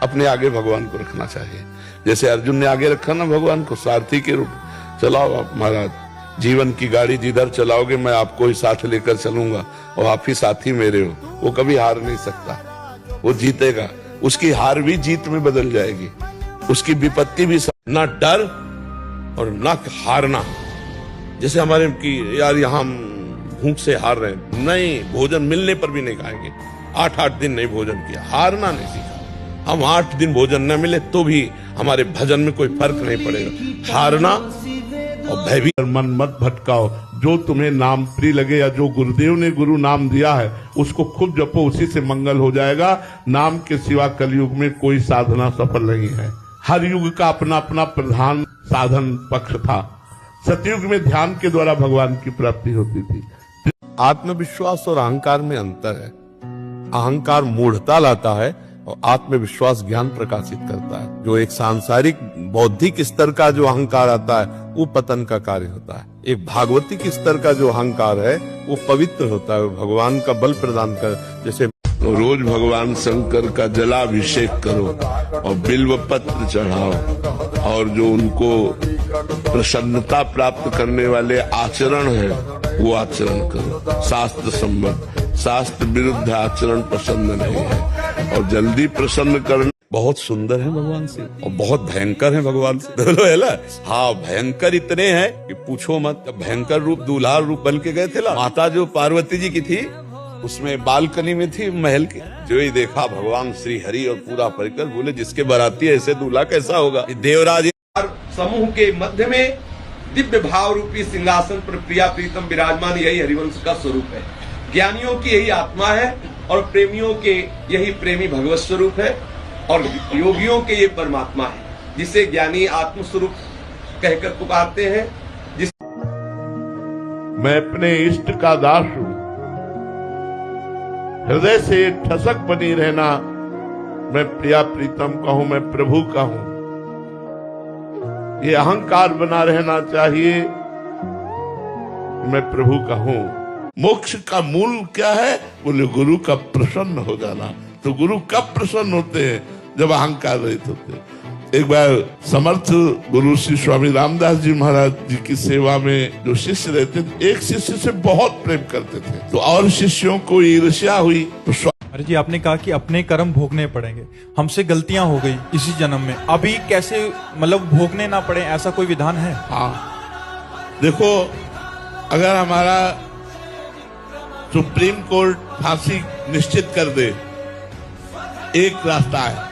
अपने आगे भगवान को रखना चाहिए। जैसे अर्जुन ने आगे रखा ना भगवान को, सारथी के रूप, चलाओ आप महाराज, जीवन की गाड़ी जिधर चलाओगे मैं आपको ही साथ लेकर चलूंगा और आप ही साथी मेरे हो। वो कभी हार नहीं सकता, वो जीतेगा, उसकी हार भी जीत में बदल जाएगी, उसकी विपत्ति भी। ना डर और ना हारना। जैसे हमारे की यार यहाँ भूख से हार रहे हैं, नहीं, भोजन मिलने पर भी नहीं खाएंगे, 8-8 दिन नहीं भोजन किया, हारना नहीं सीखा। हम 8 दिन भोजन न मिले तो भी हमारे भजन में कोई फर्क नहीं पड़ेगा। हारना और भयभीत मन मत भटकाओ, जो तुम्हें नाम प्रिय लगे या जो गुरुदेव ने गुरु नाम दिया है उसको खूब जपो, उसी से मंगल हो जाएगा। नाम के सिवा कलयुग में कोई साधना सफल नहीं है। हर युग का अपना अपना प्रधान साधन पक्ष था। सतयुग में ध्यान के द्वारा भगवान की प्राप्ति होती थी। आत्मविश्वास और अहंकार में अंतर है। अहंकार मूढ़ता लाता है और आत्मविश्वास ज्ञान प्रकाशित करता है। जो एक सांसारिक बौद्धिक स्तर का जो अहंकार आता है वो पतन का कार्य होता है। एक भागवतिक स्तर का जो अहंकार है वो पवित्र होता है, भगवान का बल प्रदान कर। जैसे रोज भगवान शंकर का जलाभिषेक करो और बिल्व पत्र चढ़ाओ, और जो उनको प्रसन्नता प्राप्त करने वाले आचरण है वो आचरण करो। शास्त्र सम्मत, शास्त्र विरुद्ध आचरण पसंद नहीं है। और जल्दी प्रसन्न करना। बहुत सुंदर है भगवान से और बहुत भयंकर है भगवान से, दोनों है ना। हाँ, भयंकर इतने हैं कि पूछो मत। भयंकर रूप दूल्हा रूप बन के गए थे ना, माता जो पार्वती जी की थी उसमें बालकनी में थी महल के, जो ही देखा भगवान श्री हरि और पूरा परिकर, बोले जिसके बाराती ऐसे दूल्हा कैसा होगा। देवराज समूह के मध्य में दिव्य भाव रूपी सिंहासन पर प्रिया प्रीतम विराजमान, यही हरिवंश का स्वरूप है। ज्ञानियों की यही आत्मा है और प्रेमियों के यही प्रेमी भगवत स्वरूप है, और योगियों के ये परमात्मा है, जिसे ज्ञानी आत्म स्वरूप कहकर पुकारते हैं। मैं अपने इष्ट का दास हूं, हृदय से ठसक बनी रहना। मैं प्रिया प्रीतम का हूं, मैं प्रभु का हूं, ये अहंकार बना रहना चाहिए, मैं प्रभु का हूं। मोक्ष का मूल क्या है? बोले गुरु का प्रसन्न हो जाना। तो गुरु कब प्रसन्न होते हैं? जब अहंकार रहित होते हैं। एक बार समर्थ गुरु श्री स्वामी रामदास जी महाराज जी की सेवा में जो शिष्य रहते थे, एक शिष्य से बहुत प्रेम करते थे, तो और शिष्यों को ईर्ष्या हुई। तो अरे जी, आपने कहा कि अपने कर्म भोगने पड़ेंगे, हमसे गलतियां हो गई इसी जन्म में, अभी कैसे मतलब भोगने ना पड़े, ऐसा कोई विधान है? हाँ, देखो, अगर हमारा सुप्रीम कोर्ट फांसी निश्चित कर दे, एक रास्ता है,